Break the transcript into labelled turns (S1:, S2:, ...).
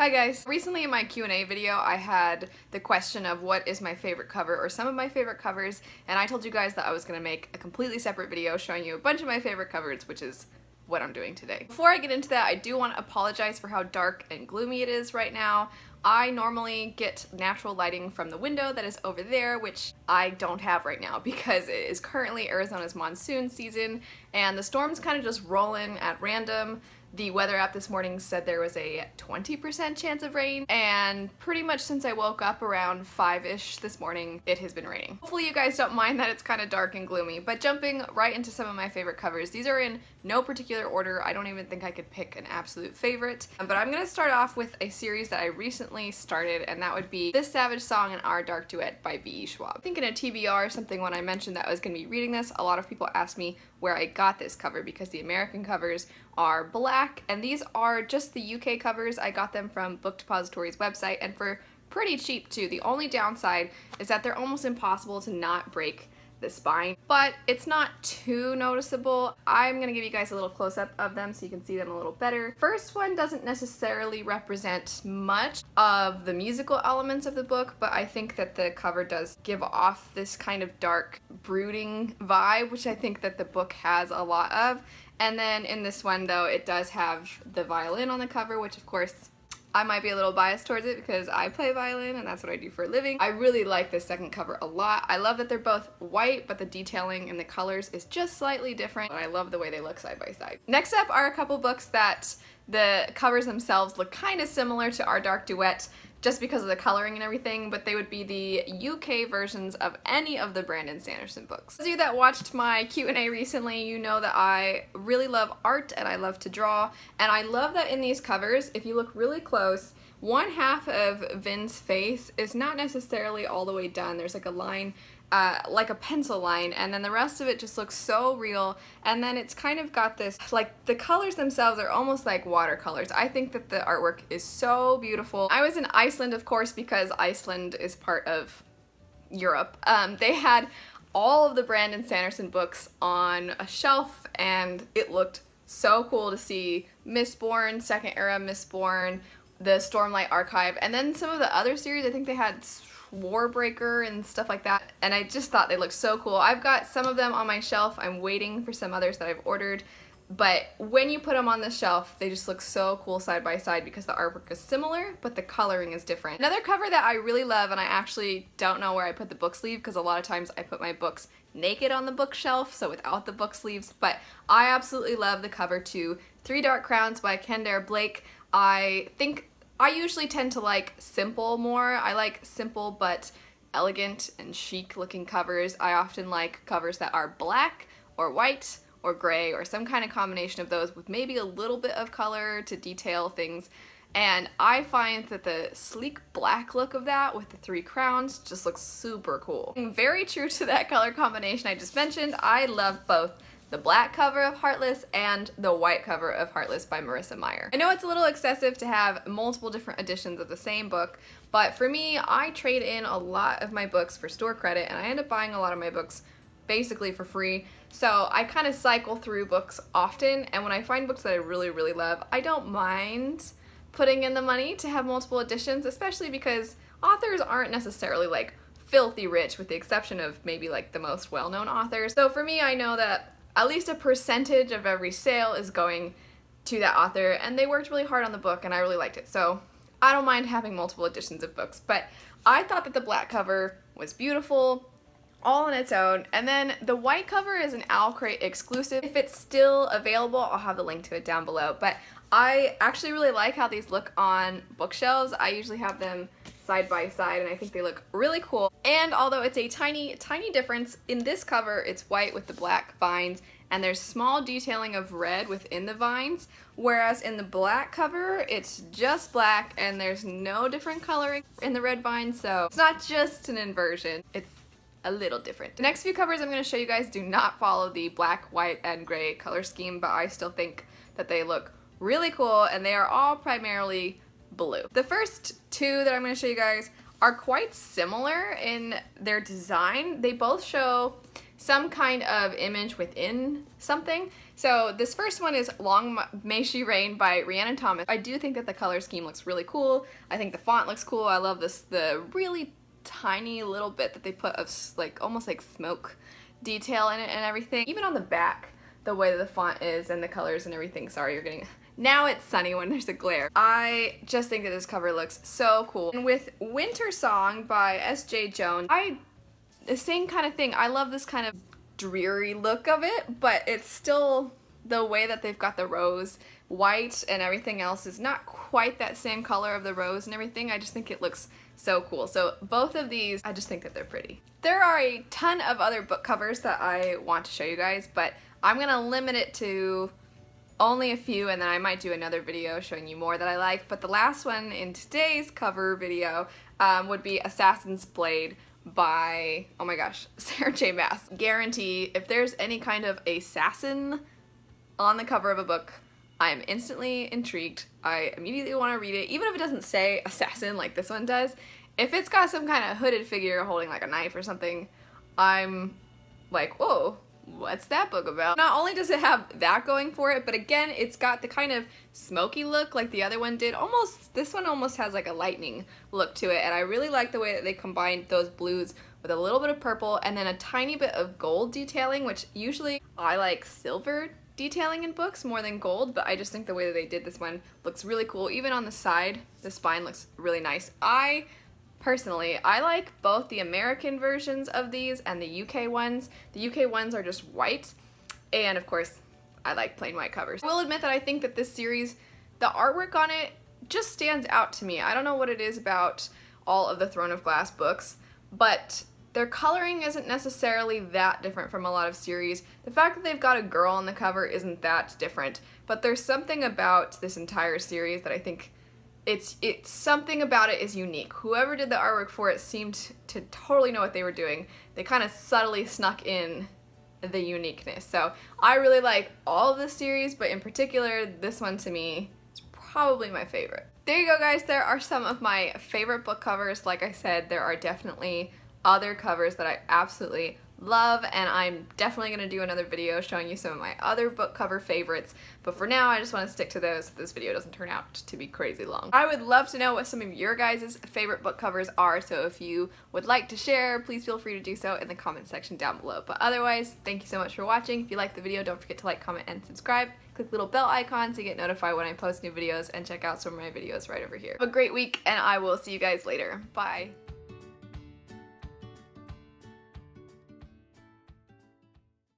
S1: Hi guys! Recently in my Q&A video I had the question of what is my favorite cover or some of my favorite covers, and I told you guys that I was going to make a completely separate video showing you a bunch of my favorite covers, which is what I'm doing today. Before I get into that, I do want to apologize for how dark and gloomy it is right now. I normally get natural lighting from the window that is over there, which I don't have right now because it is currently Arizona's monsoon season and the storm's kind of just rolling at random. The weather app this morning said there was a 20% chance of rain, and pretty much since I woke up around 5-ish this morning, it has been raining. Hopefully you guys don't mind that it's kind of dark and gloomy, but jumping right into some of my favorite covers. These are in no particular order. I don't even think I could pick an absolute favorite, but I'm going to start off with a series that I recently started, and that would be This Savage Song and Our Dark Duet by B.E. Schwab. I think in a TBR or something when I mentioned that I was going to be reading this, a lot of people asked me where I got this cover because the American covers are black, and these are just the UK covers. I got them from Book Depository's website and for pretty cheap too. The only downside is that they're almost impossible to not break the spine, but it's not too noticeable. I'm gonna give you guys a little close-up of them so you can see them a little better. First one doesn't necessarily represent much of the musical elements of the book, but I think that the cover does give off this kind of dark, brooding vibe, which I think that the book has a lot of. And then in this one though, it does have the violin on the cover, which of course I might be a little biased towards it because I play violin and that's what I do for a living. I really like this second cover a lot. I love that they're both white, but the detailing and the colors is just slightly different. I love the way they look side by side. Next up are a couple books that the covers themselves look kind of similar to Our Dark Duet just because of the coloring and everything, but they would be the UK versions of any of the Brandon Sanderson books. Those of you that watched my Q&A recently, you know that I really love art and I love to draw, and I love that in these covers, if you look really close, one half of Vin's face is not necessarily all the way done. There's like a line, like a pencil line, and then the rest of it just looks so real, and then it's kind of got this, like the colors themselves are almost like watercolors. I think that the artwork is so beautiful. I was in Iceland, of course, because Iceland is part of Europe. They had all of the Brandon Sanderson books on a shelf, and it looked so cool to see Mistborn, Second Era Mistborn, the Stormlight Archive, and then some of the other series. I think they had Warbreaker and stuff like that, and I just thought they looked so cool. I've got some of them on my shelf. I'm waiting for some others that I've ordered, but when you put them on the shelf, they just look so cool side by side because the artwork is similar, but the coloring is different. Another cover that I really love, and I actually don't know where I put the book sleeve because a lot of times I put my books naked on the bookshelf, so without the book sleeves, but I absolutely love the cover to Three Dark Crowns by Kendare Blake. I think I usually tend to like simple more. I like simple but elegant and chic looking covers. I often like covers that are black or white or gray or some kind of combination of those with maybe a little bit of color to detail things. And I find that the sleek black look of that with the three crowns just looks super cool. Very true to that color combination I just mentioned. I love both the black cover of Heartless and the white cover of Heartless by Marissa Meyer. I know it's a little excessive to have multiple different editions of the same book, but for me, I trade in a lot of my books for store credit, and I end up buying a lot of my books basically for free. So I kind of cycle through books often, and when I find books that I really, really love, I don't mind putting in the money to have multiple editions, especially because authors aren't necessarily like filthy rich, with the exception of maybe like the most well-known authors. So for me, I know that at least a percentage of every sale is going to that author, and they worked really hard on the book and I really liked it, so I don't mind having multiple editions of books. But I thought that the black cover was beautiful all on its own, and then the white cover is an Owlcrate exclusive. If it's still available, I'll have the link to it down below, but I actually really like how these look on bookshelves. I usually have them side by side and I think they look really cool. And although it's a tiny difference, in this cover it's white with the black vines and there's small detailing of red within the vines, whereas in the black cover it's just black and there's no different coloring in the red vines, so it's not just an inversion, it's a little different. The next few covers I'm going to show you guys do not follow the black, white, and gray color scheme, but I still think that they look really cool, and they are all primarily blue. The first two that I'm going to show you guys are quite similar in their design. They both show some kind of image within something. So this first one is Long May She Reign by Rhiannon Thomas. I do think that the color scheme looks really cool. I think the font looks cool. I love the really tiny little bit that they put of like almost like smoke detail in it and everything. Even on the back, the way that the font is and the colors and everything. Sorry, you're getting... Now it's sunny when there's a glare. I just think that this cover looks so cool. And with Winter Song by S.J. Jones, the same kind of thing. I love this kind of dreary look of it, but it's still the way that they've got the rose white and everything else is not quite that same color of the rose and everything. I just think it looks so cool. So both of these, I just think that they're pretty. There are a ton of other book covers that I want to show you guys, but I'm gonna limit it to only a few, and then I might do another video showing you more that I like. But the last one in today's cover video would be Assassin's Blade by, oh my gosh, Sarah J. Maas. Guarantee if there's any kind of assassin on the cover of a book, I am instantly intrigued. I immediately want to read it, even if it doesn't say assassin like this one does. If it's got some kind of hooded figure holding like a knife or something, I'm like, whoa, what's that book about? Not only does it have that going for it, but again, it's got the kind of smoky look like the other one did. This one almost has like a lightning look to it, and I really like the way that they combined those blues with a little bit of purple and then a tiny bit of gold detailing, which usually I like silver detailing in books more than gold, but I just think the way that they did this one looks really cool. Even on the side, the spine looks really nice. Personally, I like both the American versions of these and the UK ones. The UK ones are just white, and of course, I like plain white covers. I will admit that I think that this series, the artwork on it just stands out to me. I don't know what it is about all of the Throne of Glass books, but their coloring isn't necessarily that different from a lot of series. The fact that they've got a girl on the cover isn't that different, but there's something about this entire series that I think it's something about it is unique. Whoever did the artwork for it seemed to totally know what they were doing. They kind of subtly snuck in the uniqueness. So I really like all of this series, but in particular, this one to me is probably my favorite. There you go, guys. There are some of my favorite book covers. Like I said, there are definitely other covers that I absolutely love, and I'm definitely going to do another video showing you some of my other book cover favorites, but for now I just want to stick to those so this video doesn't turn out to be crazy long. I would love to know what some of your guys' favorite book covers are, so if you would like to share, please feel free to do so in the comment section down below. But otherwise, thank you so much for watching. If you liked the video, don't forget to like, comment, and subscribe. Click the little bell icon to get notified when I post new videos, and check out some of my videos right over here. Have a great week, and I will see you guys later. Bye!